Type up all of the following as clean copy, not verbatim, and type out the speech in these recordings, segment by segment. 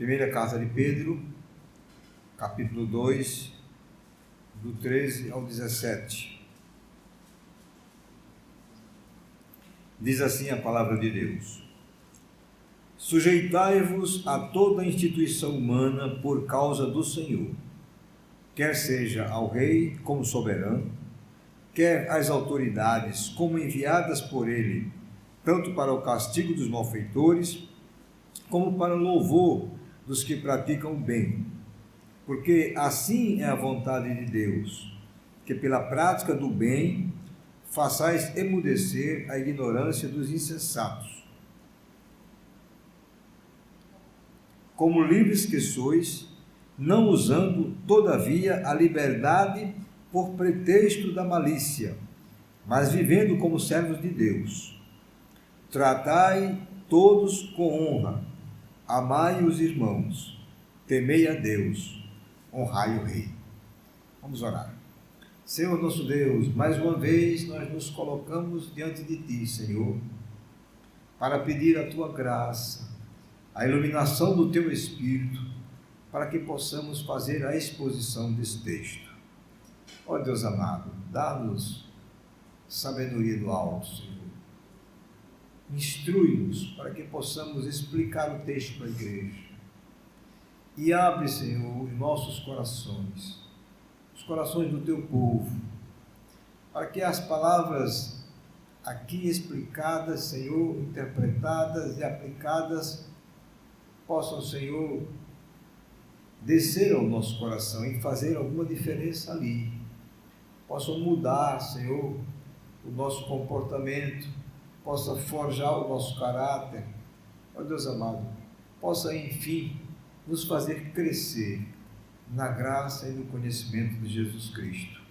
Primeira carta de Pedro, capítulo 2, do 13 ao 17. Diz assim a palavra de Deus: Sujeitai-vos a toda a instituição humana por causa do Senhor, quer seja ao rei como soberano, quer às autoridades como enviadas por ele, tanto para o castigo dos malfeitores, como para o louvor dos que praticam o bem. Porque assim é a vontade de Deus, que pela prática do bem façais emudecer a ignorância dos insensatos. Como livres que sois, não usando, todavia, a liberdade por pretexto da malícia, mas vivendo como servos de Deus. Tratai todos com honra, amai os irmãos, temei a Deus, honrai o Rei. Vamos orar. Senhor nosso Deus, mais uma vez nós nos colocamos diante de Ti, Senhor, para pedir a Tua graça, a iluminação do Teu Espírito, para que possamos fazer a exposição desse texto. Ó Deus amado, dá-nos sabedoria do alto, Senhor. Instrui-nos para que possamos explicar o texto para a igreja. E abre, Senhor, os nossos corações, os corações do Teu povo, para que as palavras aqui explicadas, Senhor, interpretadas e aplicadas, possam, Senhor, descer ao nosso coração e fazer alguma diferença ali. Possam mudar, Senhor, o nosso comportamento, possa forjar o nosso caráter. Ó Deus amado, possa, enfim, nos fazer crescer na graça e no conhecimento de Jesus Cristo.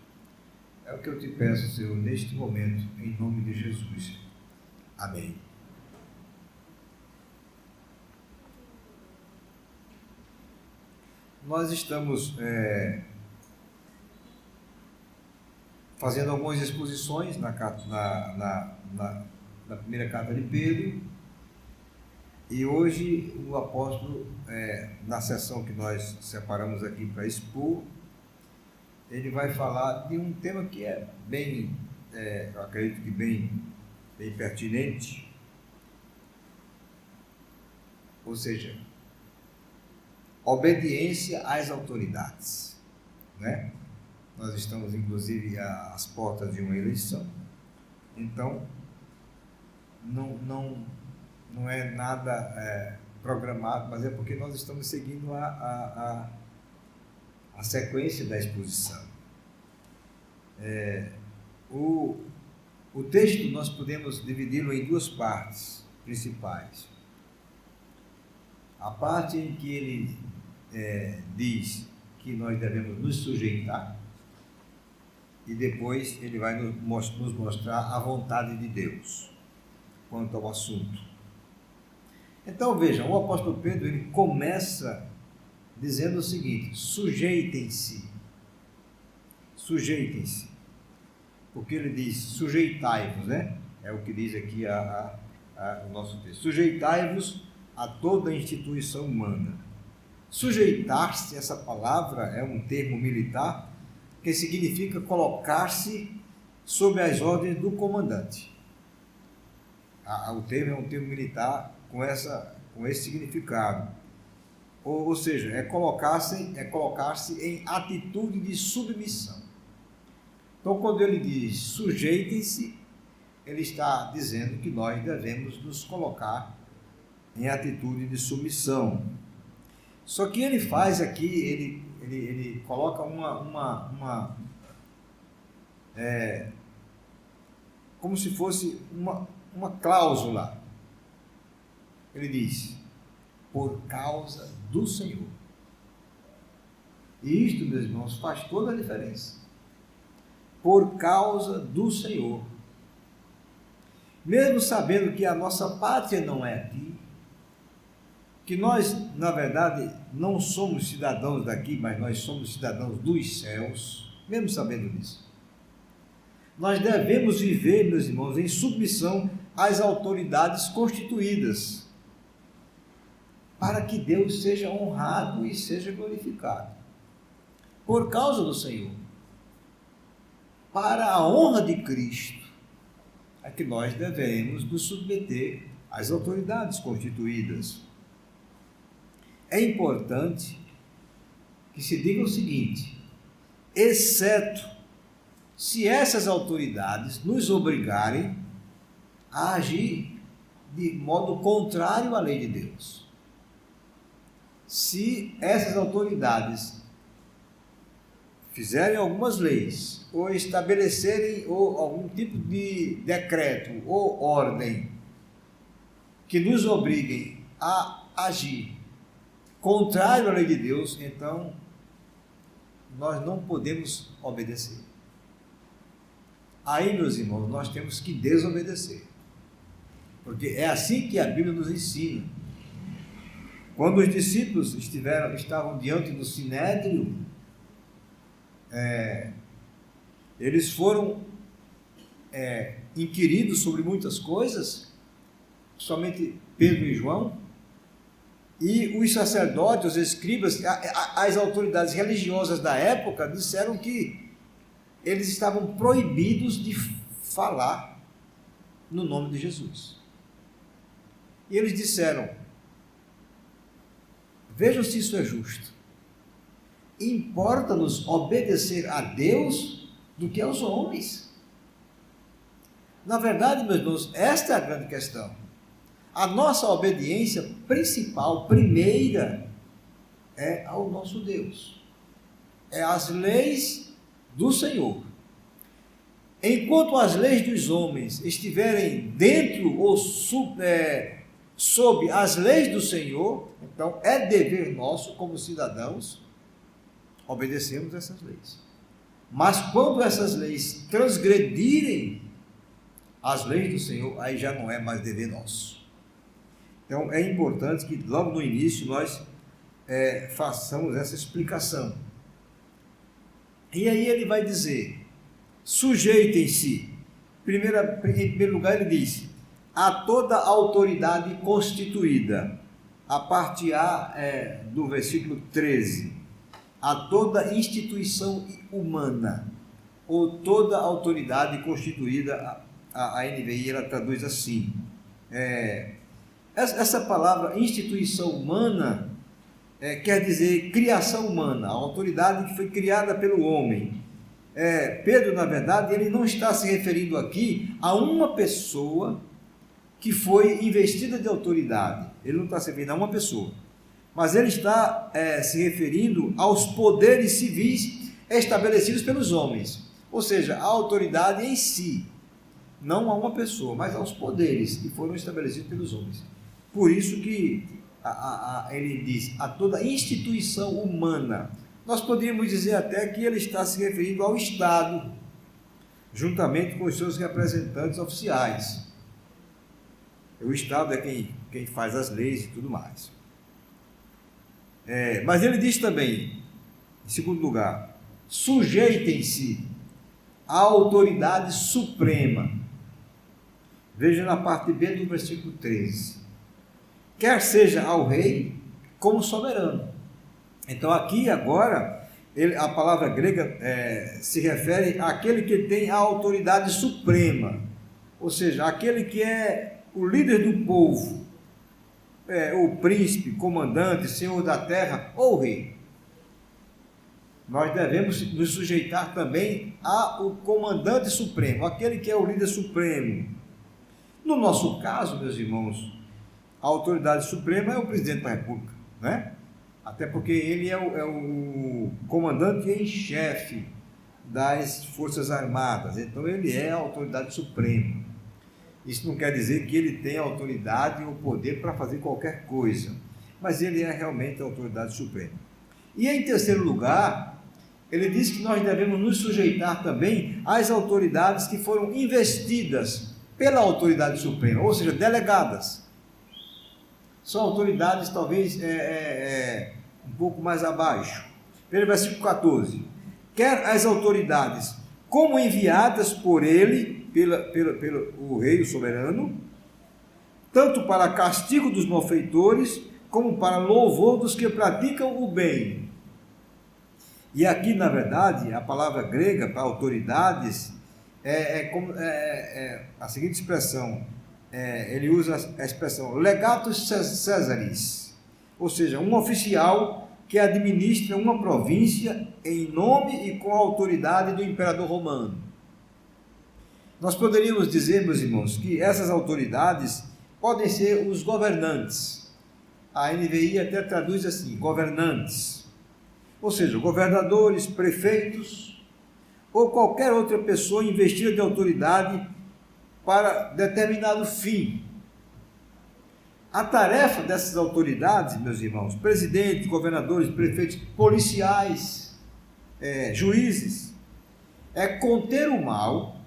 É o que eu te peço, Senhor, neste momento, em nome de Jesus. Amém. Nós estamos fazendo algumas exposições na primeira carta de Pedro, e hoje o apóstolo, na sessão que nós separamos aqui para expor, ele vai falar de um tema que é bem, eu acredito que bem pertinente, ou seja, obediência às autoridades, né? Nós estamos, inclusive, às portas de uma eleição, então não é nada programado, mas é porque nós estamos seguindo a sequência da exposição. O texto nós podemos dividi-lo em duas partes principais. A parte em que ele diz que nós devemos nos sujeitar, e depois ele vai nos mostrar a vontade de Deus quanto ao assunto. Então vejam, o apóstolo Pedro, ele começa dizendo o seguinte: sujeitem-se, porque ele diz sujeitai-vos, né? É o que diz aqui o nosso texto. Sujeitai-vos a toda a instituição humana. Sujeitar-se, essa palavra é um termo militar que significa colocar-se sob as ordens do comandante. O termo é um termo militar com esse significado. Ou seja, é colocar-se em atitude de submissão. Então, quando ele diz sujeitem-se, ele está dizendo que nós devemos nos colocar em atitude de submissão. Só que ele faz aqui, ele coloca como se fosse uma cláusula. Ele diz: por causa do Senhor. E isto, meus irmãos, faz toda a diferença. Por causa do Senhor. Mesmo sabendo que a nossa pátria não é aqui, que nós, na verdade, não somos cidadãos daqui, mas nós somos cidadãos dos céus, mesmo sabendo disso, nós devemos viver, meus irmãos, em submissão às autoridades constituídas. para que Deus seja honrado e seja glorificado. Por causa do Senhor. Para a honra de Cristo, é que nós devemos nos submeter às autoridades constituídas. É importante que se diga o seguinte: exceto se essas autoridades nos obrigarem a agir de modo contrário à lei de Deus. Se essas autoridades fizerem algumas leis, ou estabelecerem algum tipo de decreto ou ordem que nos obriguem a agir contrário à lei de Deus, então nós não podemos obedecer. Aí, meus irmãos, nós temos que desobedecer, porque é assim que a Bíblia nos ensina. Quando os discípulos estavam diante do Sinédrio, eles foram inquiridos sobre muitas coisas, somente Pedro e João, e os sacerdotes, os escribas, as autoridades religiosas da época disseram que eles estavam proibidos de falar no nome de Jesus. E eles disseram: vejam se isso é justo. Importa-nos obedecer a Deus do que aos homens. Na verdade, meus irmãos, esta é a grande questão. A nossa obediência principal, primeira, é ao nosso Deus. É às leis do Senhor. Enquanto as leis dos homens estiverem dentro ou sob as leis do Senhor, então é dever nosso, como cidadãos, obedecermos essas leis. Mas quando essas leis transgredirem as leis do Senhor, aí já não é mais dever nosso. Então é importante que logo no início nós façamos essa explicação. E aí ele vai dizer: sujeitem-se. Em primeiro lugar ele diz: a toda autoridade constituída. A parte A do versículo 13. A toda instituição humana, ou toda autoridade constituída. A NVI ela traduz assim. Essa palavra instituição humana quer dizer criação humana, a autoridade que foi criada pelo homem. Pedro, na verdade, ele não está se referindo aqui a uma pessoa que foi investida de autoridade. Ele não está se referindo a uma pessoa, mas ele está se referindo aos poderes civis estabelecidos pelos homens, ou seja, a autoridade em si, não a uma pessoa, mas aos poderes que foram estabelecidos pelos homens. Por isso que ele diz a toda instituição humana. Nós poderíamos dizer até que ele está se referindo ao Estado, juntamente com os seus representantes oficiais. O Estado é quem faz as leis e tudo mais. Mas ele diz também, em segundo lugar, sujeitem-se à autoridade suprema. Veja na parte B do versículo 13. Quer seja ao rei como soberano. Então aqui agora, a palavra grega se refere àquele que tem a autoridade suprema, ou seja, aquele que é o líder do povo, o príncipe, comandante, senhor da terra ou rei. Nós devemos nos sujeitar também ao comandante supremo, aquele que é o líder supremo. No nosso caso, meus irmãos, a autoridade suprema é o presidente da República, né? Até porque ele é o comandante em chefe das Forças Armadas, então ele é a autoridade suprema. Isso não quer dizer que ele tem autoridade ou poder para fazer qualquer coisa, mas ele é realmente a autoridade suprema. E em terceiro lugar, ele diz que nós devemos nos sujeitar também às autoridades que foram investidas pela autoridade suprema, ou seja, delegadas. São autoridades talvez um pouco mais abaixo. Veja o versículo 14. Quer as autoridades como enviadas por ele, pelo rei, o soberano, tanto para castigo dos malfeitores, como para louvor dos que praticam o bem. E aqui, na verdade, a palavra grega para autoridades é a seguinte expressão, ele usa a expressão legatus Caesaris, ou seja, um oficial que administra uma província em nome e com a autoridade do imperador romano. Nós poderíamos dizer, meus irmãos, que essas autoridades podem ser os governantes. A NVI até traduz assim, governantes. Ou seja, governadores, prefeitos, ou qualquer outra pessoa investida de autoridade para determinado fim. A tarefa dessas autoridades, meus irmãos, presidentes, governadores, prefeitos, policiais, juízes, é conter o mal,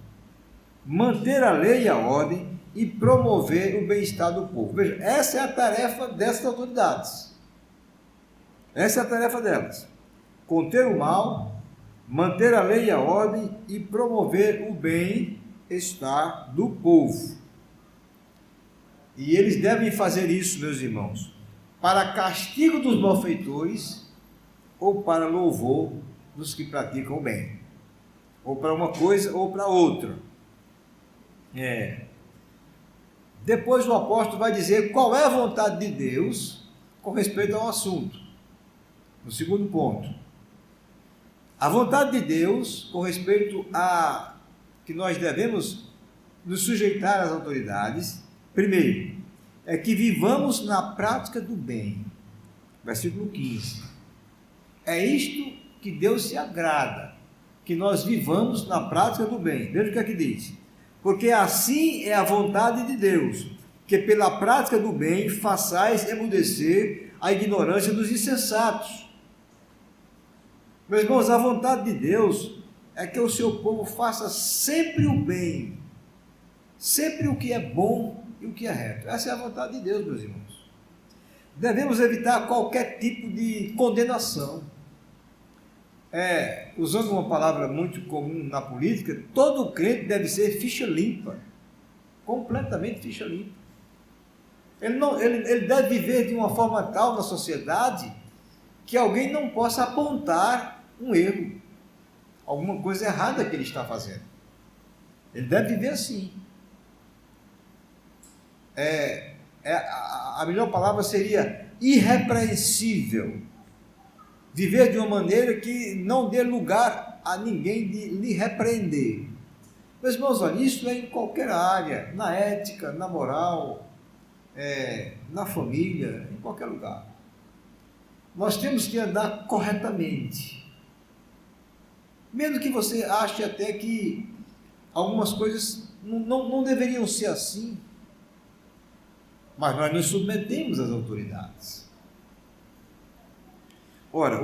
manter a lei e a ordem e promover o bem-estar do povo. Veja, essa é a tarefa dessas autoridades. Essa é a tarefa delas. Conter o mal, manter a lei e a ordem e promover o bem-estar do povo. E eles devem fazer isso, meus irmãos, para castigo dos malfeitores ou para louvor dos que praticam o bem. Ou para uma coisa ou para outra. Depois o apóstolo vai dizer qual é a vontade de Deus com respeito ao assunto. No segundo ponto. A vontade de Deus com respeito a que nós devemos nos sujeitar às autoridades, primeiro, é que vivamos na prática do bem. Versículo 15. É isto que Deus se agrada, que nós vivamos na prática do bem. Veja o que aqui diz. Porque assim é a vontade de Deus, que pela prática do bem façais emudecer a ignorância dos insensatos. Meus irmãos, a vontade de Deus é que o seu povo faça sempre o bem, sempre o que é bom e o que é reto. Essa é a vontade de Deus, meus irmãos. Devemos evitar qualquer tipo de condenação. Usando uma palavra muito comum na política, todo crente deve ser ficha limpa, completamente ficha limpa. Ele deve viver de uma forma tal na sociedade que alguém não possa apontar um erro, alguma coisa errada que ele está fazendo. Ele deve viver assim. A melhor palavra seria irrepreensível. Viver de uma maneira que não dê lugar a ninguém de lhe repreender. Meus irmãos, olha, isso é em qualquer área, na ética, na moral, na família, em qualquer lugar. Nós temos que andar corretamente. Mesmo que você ache até que algumas coisas não deveriam ser assim, mas nós nos submetemos às autoridades. Ora,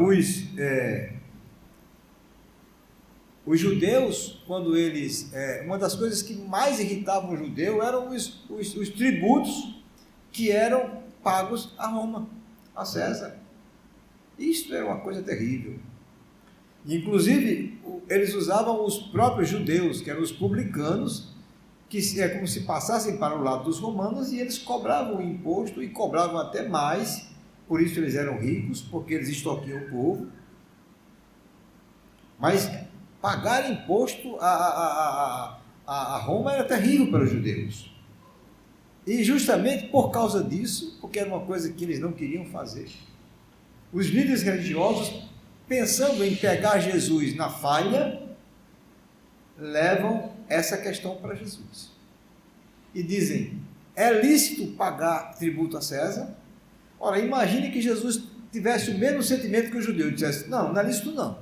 os judeus, quando eles... uma das coisas que mais irritavam o judeu eram os tributos que eram pagos a Roma, a César. Isto era uma coisa terrível. Inclusive, eles usavam os próprios judeus, que eram os publicanos, que é como se passassem para o lado dos romanos, e eles cobravam o imposto e cobravam até mais. Por isso eles eram ricos, porque eles extorquiam o povo. Mas pagar imposto a Roma era terrível para os judeus. E justamente por causa disso, porque era uma coisa que eles não queriam fazer, os líderes religiosos, pensando em pegar Jesus na falha, levam essa questão para Jesus. E dizem, é lícito pagar tributo a César? Ora, imagine que Jesus tivesse o mesmo sentimento que o judeu, e dissesse, não é lícito não.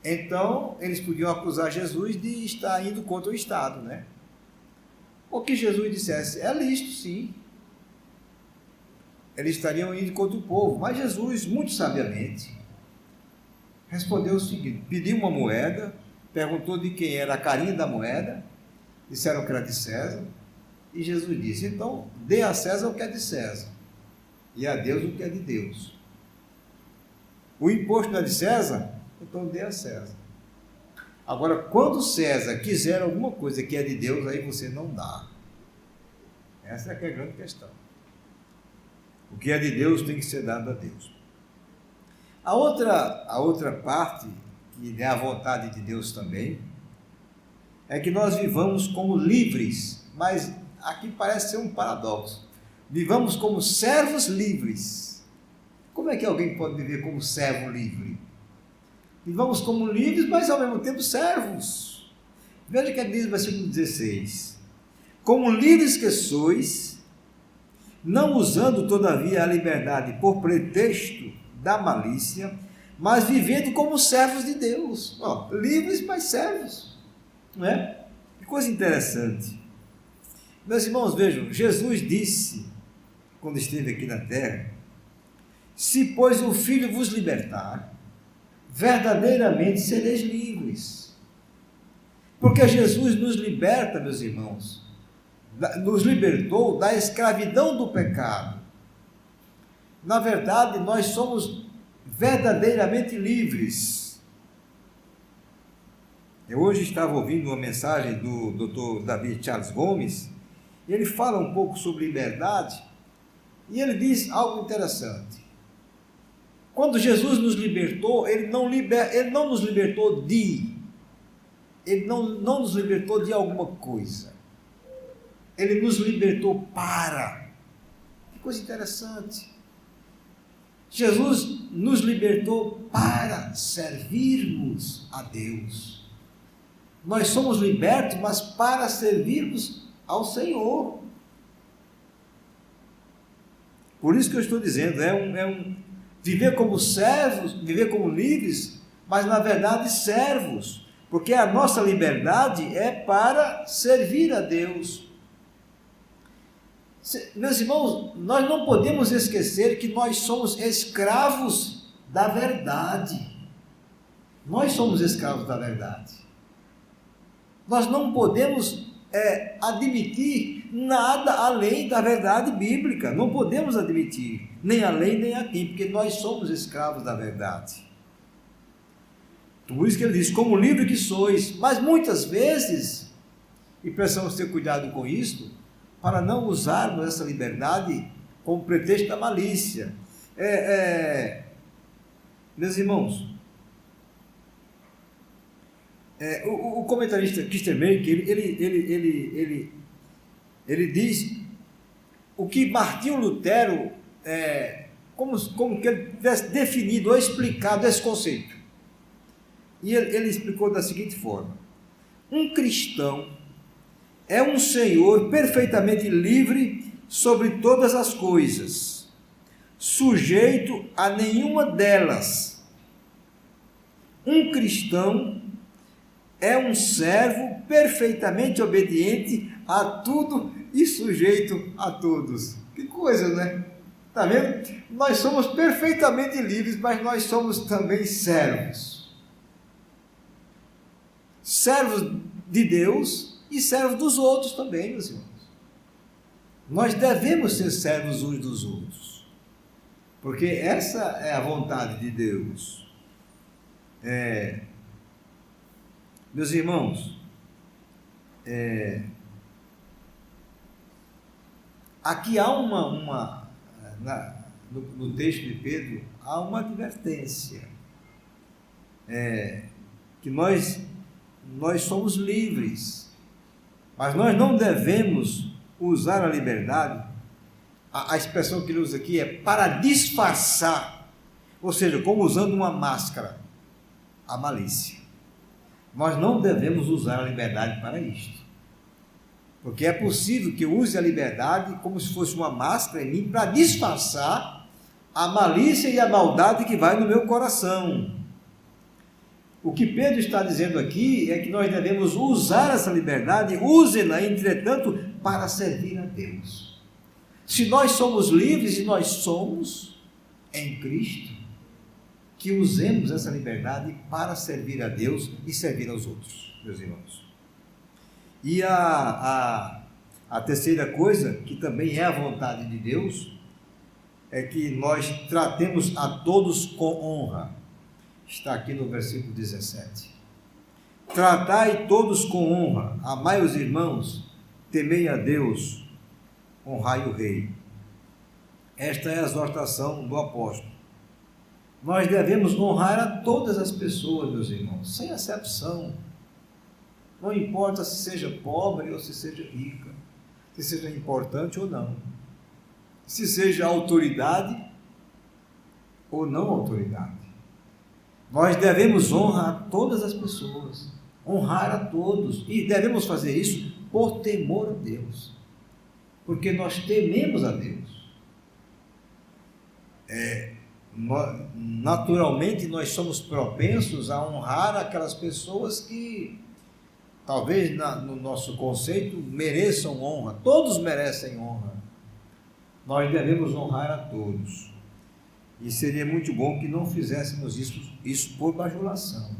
Então, eles podiam acusar Jesus de estar indo contra o Estado, né? Ou que Jesus dissesse, é lícito sim. Eles estariam indo contra o povo, mas Jesus, muito sabiamente, respondeu o seguinte, pediu uma moeda, perguntou de quem era a carinha da moeda, disseram que era de César, e Jesus disse, então, dê a César o que é de César, e a Deus o que é de Deus. O imposto não é de César? Então dê a César. Agora, quando César quiser alguma coisa que é de Deus, aí você não dá. Essa é que é a grande questão. O que é de Deus tem que ser dado a Deus. A outra parte, que é a vontade de Deus também, é que nós vivamos como livres, mas aqui parece ser um paradoxo. Vivamos como servos livres. Como é que alguém pode viver como servo livre? Vivamos como livres, mas ao mesmo tempo servos. Veja o que diz no versículo 16. Como livres que sois, não usando todavia a liberdade por pretexto da malícia, mas vivendo como servos de Deus. Livres, mas servos. Não é? Que coisa interessante. Meus irmãos, vejam, Jesus disse, quando esteve aqui na terra: se, pois, o Filho vos libertar, verdadeiramente sereis livres. Porque Jesus nos liberta, meus irmãos, nos libertou da escravidão do pecado. Na verdade, nós somos verdadeiramente livres. Eu hoje estava ouvindo uma mensagem do Dr. David Charles Gomes, e ele fala um pouco sobre liberdade, e ele diz algo interessante. Quando Jesus nos libertou, ele não nos libertou de alguma coisa. Ele nos libertou para. Que coisa interessante. Jesus nos libertou para servirmos a Deus. Nós somos libertos, mas para servirmos ao Senhor. Por isso que eu estou dizendo, viver como servos, viver como livres, mas na verdade servos, porque a nossa liberdade é para servir a Deus. Meus irmãos, nós não podemos esquecer que nós somos escravos da verdade. Nós somos escravos da verdade. Nós não podemos admitir nada além da verdade bíblica. Não podemos admitir, nem além nem aqui, porque nós somos escravos da verdade. Por isso que ele diz, como livre que sois. Mas muitas vezes, e precisamos ter cuidado com isso, para não usarmos essa liberdade como pretexto da malícia. Meus irmãos, o comentarista Kistermaker, ele diz o que Martinho Lutero, como que ele tivesse definido ou explicado esse conceito. E ele explicou da seguinte forma: um cristão é um senhor perfeitamente livre sobre todas as coisas, sujeito a nenhuma delas. Um cristão é um servo perfeitamente obediente a tudo e sujeito a todos. Que coisa, né? Está vendo? Nós somos perfeitamente livres, mas nós somos também servos. Servos de Deus e servos dos outros também, meus irmãos. Nós devemos ser servos uns dos outros, porque essa é a vontade de Deus. Meus irmãos, aqui há no texto de Pedro, há uma advertência, que nós somos livres, mas nós não devemos usar a liberdade, a expressão que ele usa aqui é para disfarçar, ou seja, como usando uma máscara, a malícia. Nós não devemos usar a liberdade para isto, porque é possível que eu use a liberdade como se fosse uma máscara em mim para disfarçar a malícia e a maldade que vai no meu coração. O que Pedro está dizendo aqui é que nós devemos usar essa liberdade, use-na, entretanto, para servir a Deus. Se nós somos livres, e nós somos em Cristo, que usemos essa liberdade para servir a Deus e servir aos outros, meus irmãos. E a terceira coisa, que também é a vontade de Deus, é que nós tratemos a todos com honra. Está aqui no versículo 17. Tratai todos com honra, amai os irmãos, temei a Deus, honrai o rei. esta é a exortação do apóstolo. Nós devemos honrar a todas as pessoas, meus irmãos, sem acepção. Não importa se seja pobre ou se seja rica, se seja importante ou não, se seja autoridade ou não autoridade. Nós devemos honrar a todas as pessoas, honrar a todos, e devemos fazer isso por temor a Deus, porque nós tememos a Deus. Naturalmente nós somos propensos a honrar aquelas pessoas que talvez no nosso conceito mereçam honra. Todos merecem honra. Nós devemos honrar a todos, e seria muito bom que não fizéssemos isso por bajulação,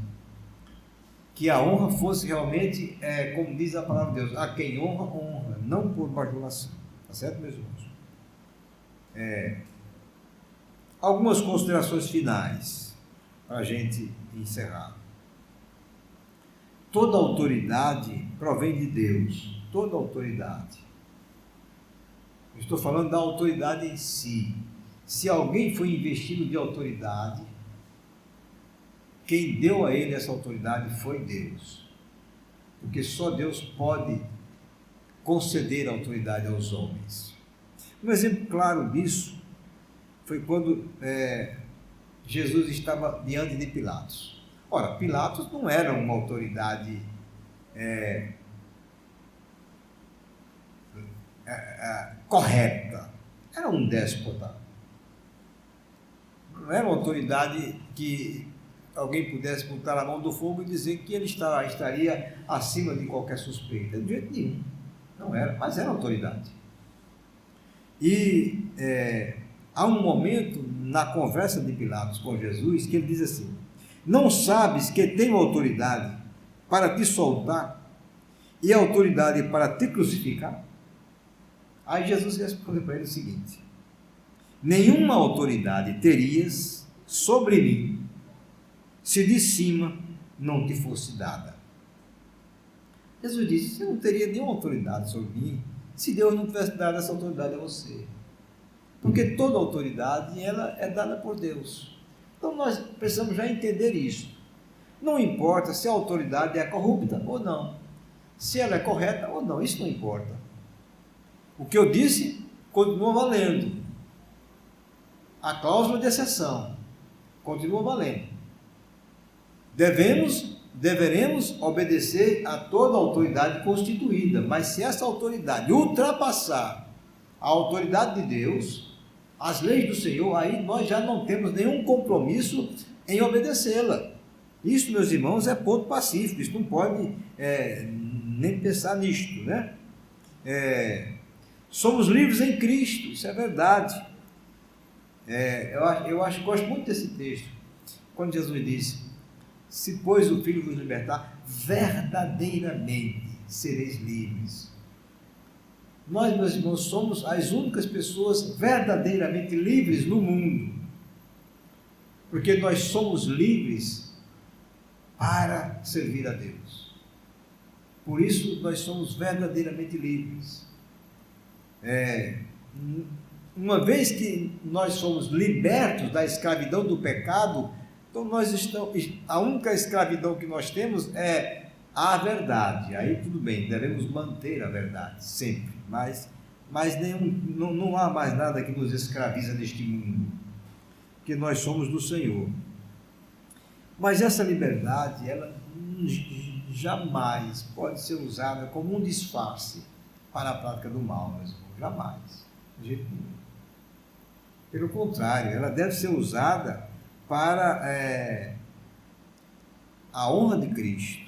que a honra fosse realmente, como diz a palavra de Deus, a quem honra, honra, não por bajulação. Tá certo, meus irmãos? Algumas considerações finais para a gente encerrar. Toda autoridade provém de Deus, toda autoridade. Eu estou falando da autoridade em si. Se alguém foi investido de autoridade, quem deu a ele essa autoridade foi Deus, porque só Deus pode conceder autoridade aos homens. Um exemplo claro disso foi quando Jesus estava diante de Pilatos. Ora, Pilatos não era uma autoridade correta, era um déspota. Não era uma autoridade que alguém pudesse botar na mão do fogo e dizer que ele estaria acima de qualquer suspeita. De jeito nenhum. Não era, mas era autoridade. E há um momento na conversa de Pilatos com Jesus que ele diz assim: não sabes que tenho autoridade para te soltar e autoridade para te crucificar? Aí Jesus responde para ele o seguinte: nenhuma autoridade terias sobre mim se de cima não te fosse dada. Jesus disse: você não teria nenhuma autoridade sobre mim se Deus não tivesse dado essa autoridade a você, porque toda autoridade ela é dada por Deus. Então nós precisamos já entender isso. Não importa se a autoridade é corrupta ou não, se ela é correta ou não, isso não importa. O que eu disse continua valendo. A cláusula de exceção continua valendo. Deveremos obedecer a toda autoridade constituída, mas se essa autoridade ultrapassar a autoridade de Deus, as leis do Senhor, aí nós já não temos nenhum compromisso em obedecê-la. Isso, meus irmãos, é ponto pacífico, isso não pode nem pensar nisto, né? Somos livres em Cristo, isso é verdade. Eu gosto muito desse texto, quando Jesus disse: se pois o Filho vos libertar, verdadeiramente sereis livres. Nós, meus irmãos, somos as únicas pessoas verdadeiramente livres no mundo, porque nós somos livres para servir a Deus. Por isso nós somos verdadeiramente livres. Uma vez que nós somos libertos da escravidão do pecado, então a única escravidão que nós temos é a verdade. Aí tudo bem, devemos manter a verdade sempre, mas não há mais nada que nos escraviza neste mundo, porque nós somos do Senhor. Mas essa liberdade, ela jamais pode ser usada como um disfarce para a prática do mal, meus irmãos. Jamais, de jeito nenhum. Pelo contrário, ela deve ser usada para a honra de Cristo.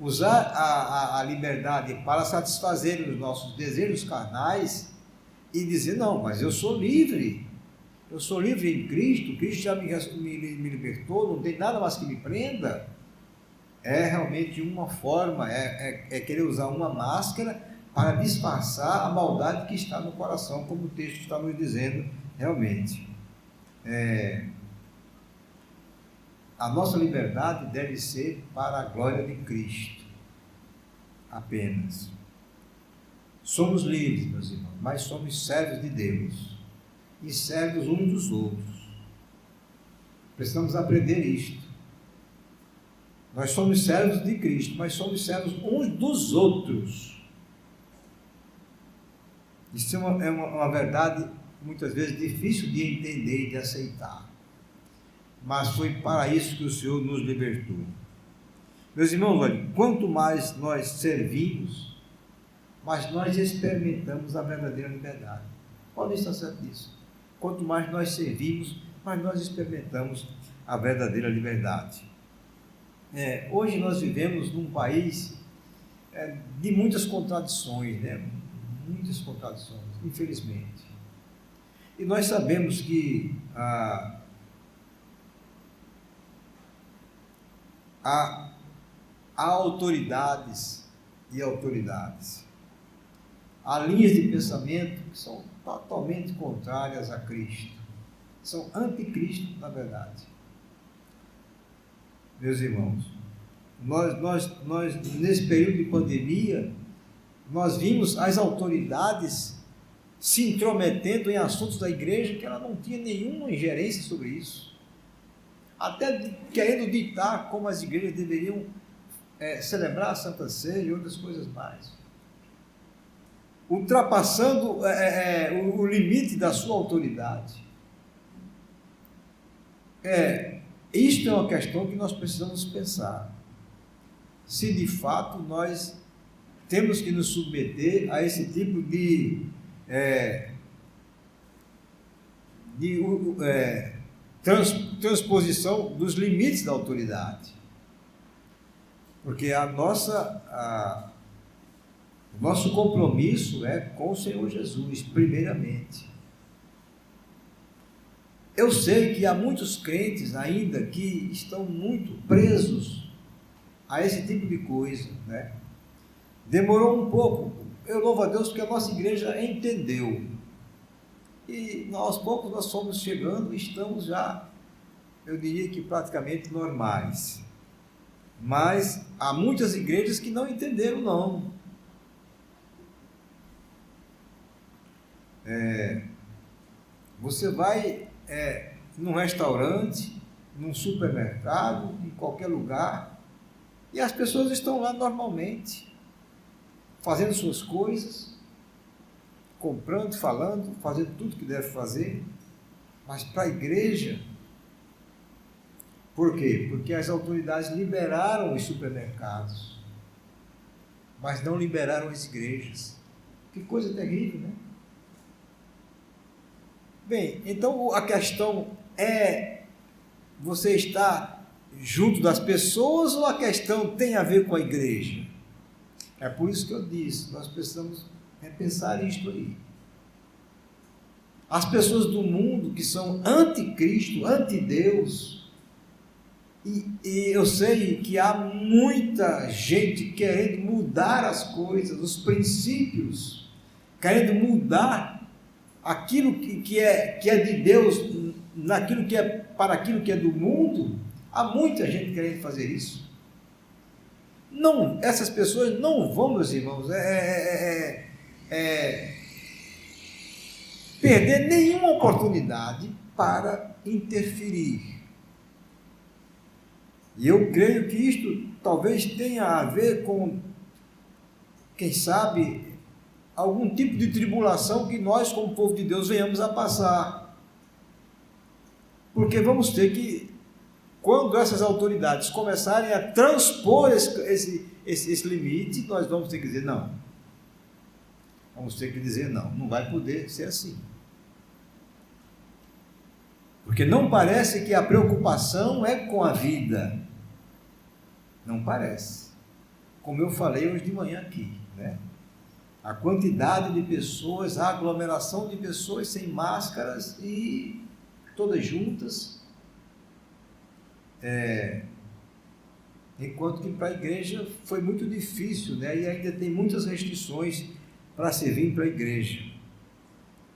Usar a liberdade para satisfazer os nossos desejos carnais e dizer: não, mas eu sou livre em Cristo, Cristo já me libertou, não tem nada mais que me prenda. É realmente uma forma, querer usar uma máscara para disfarçar a maldade que está no coração, como o texto está nos dizendo realmente. A nossa liberdade deve ser para a glória de Cristo, apenas. Somos livres, meus irmãos, mas somos servos de Deus e servos uns dos outros. Precisamos aprender isto. Nós somos servos de Cristo, mas somos servos uns dos outros. Isso é uma verdade muitas vezes difícil de entender e de aceitar. Mas foi para isso que o Senhor nos libertou. Meus irmãos, olha, quanto mais nós servimos, mais nós experimentamos a verdadeira liberdade. Podem estar certo disso. Quanto mais nós servimos, mais nós experimentamos a verdadeira liberdade. Hoje nós vivemos num país de muitas contradições, né? Muitas contradições, infelizmente. E nós sabemos que há autoridades e autoridades. Há linhas de pensamento que são totalmente contrárias a Cristo. São anticristo, na verdade. Meus irmãos, nós nesse período de pandemia, nós vimos as autoridades se intrometendo em assuntos da igreja que ela não tinha nenhuma ingerência sobre isso. Até querendo ditar como as igrejas deveriam celebrar a Santa Ceia e outras coisas mais. Ultrapassando o limite da sua autoridade. Isto é uma questão que nós precisamos pensar. Se de fato nós temos que nos submeter a esse tipo de transposição dos limites da autoridade. Porque o nosso compromisso é com o Senhor Jesus, primeiramente. Eu sei que há muitos crentes ainda que estão muito presos a esse tipo de coisa, né? Demorou um pouco, eu louvo a Deus porque a nossa igreja entendeu. E aos poucos nós fomos chegando e estamos já, eu diria que praticamente normais. Mas há muitas igrejas que não entenderam, não. Você vai num restaurante, num supermercado, em qualquer lugar, e as pessoas estão lá normalmente, fazendo suas coisas, comprando, falando, fazendo tudo que deve fazer, mas para a igreja, por quê? Porque as autoridades liberaram os supermercados, mas não liberaram as igrejas. Que coisa terrível, né? Bem, então a questão é: você está junto das pessoas ou a questão tem a ver com a igreja? É por isso que eu disse, nós precisamos repensar isto aí. As pessoas do mundo que são anticristo, antideus, e eu sei que há muita gente querendo mudar as coisas, os princípios, querendo mudar aquilo que é de Deus, naquilo que é para aquilo que é do mundo. Há muita gente querendo fazer isso. Não, essas pessoas não vão, meus irmãos, perder nenhuma oportunidade para interferir. E eu creio que isto talvez tenha a ver com, quem sabe, algum tipo de tribulação que nós, como povo de Deus, venhamos a passar. Porque vamos ter que, quando essas autoridades começarem a transpor esse limite, nós vamos ter que dizer não. Vamos ter que dizer não, não vai poder ser assim. Porque não parece que a preocupação é com a vida. Não parece. Como eu falei hoje de manhã aqui, né? A quantidade de pessoas, a aglomeração de pessoas sem máscaras e todas juntas, enquanto que para a igreja foi muito difícil, né? E ainda tem muitas restrições para se vir para a igreja.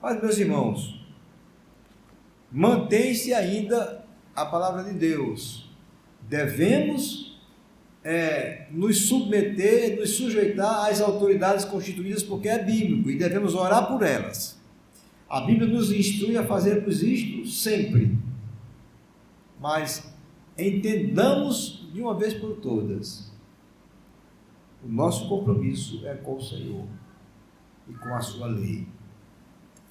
Mas, meus irmãos, mantém-se ainda a palavra de Deus. Devemos nos submeter, nos sujeitar às autoridades constituídas, porque é bíblico e devemos orar por elas. A Bíblia nos instrui a fazermos isto sempre, mas entendamos de uma vez por todas, o nosso compromisso é com o Senhor e com a sua lei.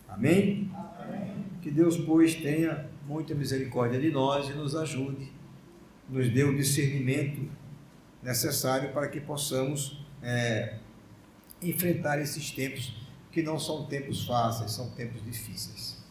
Amém? Amém. Que Deus, pois, tenha muita misericórdia de nós e nos ajude, nos dê o discernimento necessário para que possamos enfrentar esses tempos, que não são tempos fáceis, são tempos difíceis.